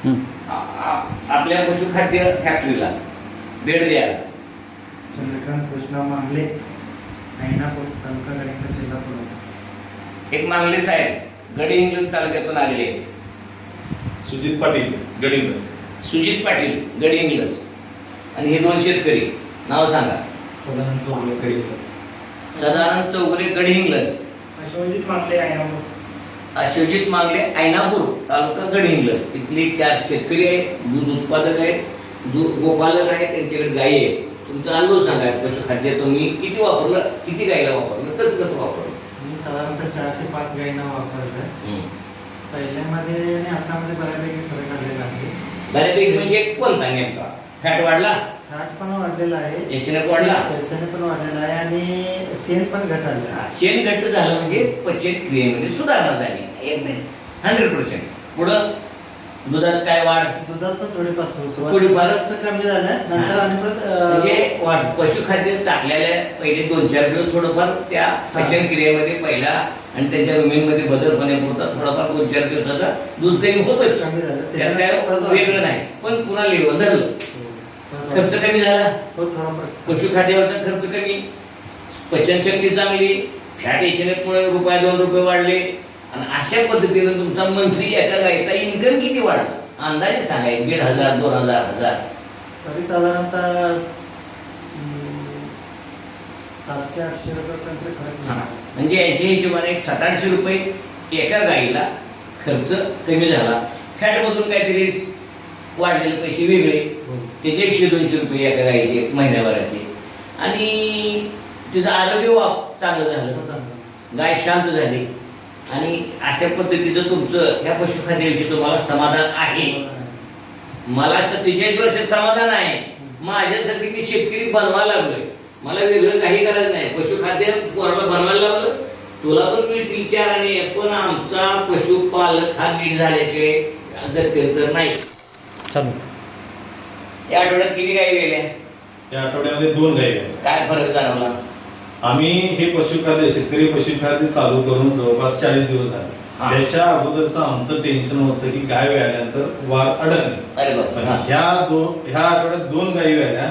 आपल्या पशुखाद्य फॅक्टरीला भेट द्यायला. चंद्रकांत कृष्णा मांगले, ऐनापूर, तालुका गडिंग्लज, जिल्हा पुणे. एक मांगले साहेब गडिंग्लज तालुक्यातून आलेले आहेत. सुजित पाटील गडिंग्लज. सुजित पाटील गडिंग्लज. आणि हे दोन शेतकरी नाव सांगा. सदानंद चौगुले, गडिंग्लज. सदानंद चौगुले गडिंग्लज. अशोकजित मांगले, ऐनापूर. अशोकजित मांगले ऐनापूर तालुका गडिंग्लज. इथले 4 शेतकरी आहेत, दूध उत्पादक आहेत, दूध गोपालक आहेत, त्यांच्याकडे गायी आहेत. तुमचा अनुभव सांगा. पशुखाद्य तुम्ही किती वापरलं, किती गायीला वापरलं, कसं वापरलं? मी साधारणतः 4 ते 5 गायींना वापरलं. पहिल्यामध्ये आणि आतामध्ये बऱ्यापैकी फरक आलेला आहे. बऱ्यापैकी म्हणजे कोणता नेमका? फॅट वाढला, फॅट पण वाढलेला आहे, एसएनएफ वाढला, एसएनएफ पण वाढलेला आहे आणि शेण पण घट आलेला. शेण घट्ट झालं म्हणजे पचन क्रियेमध्ये सुधारणा झाली एकदम 100%. पुढं दुधात काय वाढ? दुधात पण थोडीफार थोडीफार कमी झालं, नंतर आणि परत म्हणजे वाढ. पशुखाद्य टाकलेल्या पहिले 2-4 दिवस थोडंफार त्या पचन क्रियेमध्ये पहिला आणि त्याच्या रुमेनमध्ये बदल होण्यापुरता थोडाफार 2-4 दिवसाचा दूध कमी होतच, कमी झालं. त्यात काय वेगळं नाही. पण पुन्हा लेवल धरलं, खर्च कमी झाला, पशुखाद्यावरचा खर्च कमी, पचनशक्ती चांगली, फॅट एसएनएफमुळे ₹1-2 वाढले. आणि अशा पद्धतीनं तुमचा मंथली एका गायीचा इन्कम किती वाढला अंदाजे सांगाय? 1,500, 2,000, 1,000 तरी साधारणतः 700-800 रुपयापर्यंत खर्च. म्हणजे याच्या हिशोबाने एक 700-800 रुपये एका गायीला खर्च कमी झाला. फॅटमधून काहीतरी वाढलेले पैसे वेगळे, त्याचे 100-200 रुपये एका गायीचे महिन्याभराचे. आणि तिचं आरोग्य चांगलं झालं, गाय शांत झाली. आणि अशा पद्धतीचं तुमचं ह्या पशुखाद्याविषयी तुम्हाला समाधान आहे? मला 47 वर्ष समाधान आहे. माझ्यासाठी मी शेतकरी बनवायला लागलोय, मला वेगळं काही करायचं नाही. पशुखाद्य पोराला बनवायला लागलं, तुला पण मिळतील 4 आणि पण आमचा पशुपालक हा नीट झाल्याशिवाय गत्यंतर नाही. चालू. या आठवड्यात किती गायी गेल्या? या आठवड्यामध्ये 2 गायी आहेत. काय फरक जाणवला? आम्ही हे पशुखाद्य शेतकरी पशुखाद्य चालू करून जवळपास 40 दिवस झाले. त्याच्या अगोदरच आमचं टेन्शन होतं की गाय व्याल्यानंतर वार अडकणे. अरे बाप. ह्या आठवड्यात 2 गायी व्याल्या,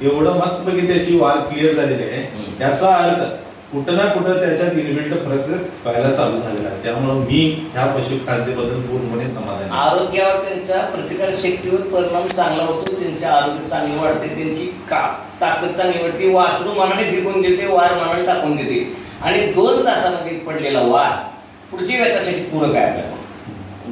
एवढं मस्तपैकी त्याची वार क्लिअर झालेली आहे. याचा अर्थ कुठं ना कुठं त्याच्यात इनबिल्ट फरक व्हायला चालू झालेला आहे. त्यामुळे मी ह्या पशुखाद्याबद्दल पूर्णपणे समाधान आहे. आरोग्यावर त्यांचा प्रतिकार शक्तीवर परिणाम चांगला होतो, त्यांचे आरोग्य चांगले वाढते, त्यांची ताकद चांगली वाढते, वासरू मनाने फेकून देते, वार मनाने टाकून देते. आणि 2 तासामध्ये पडलेला वार पुढची व्यथासाठी पूरक आहे आपल्याला.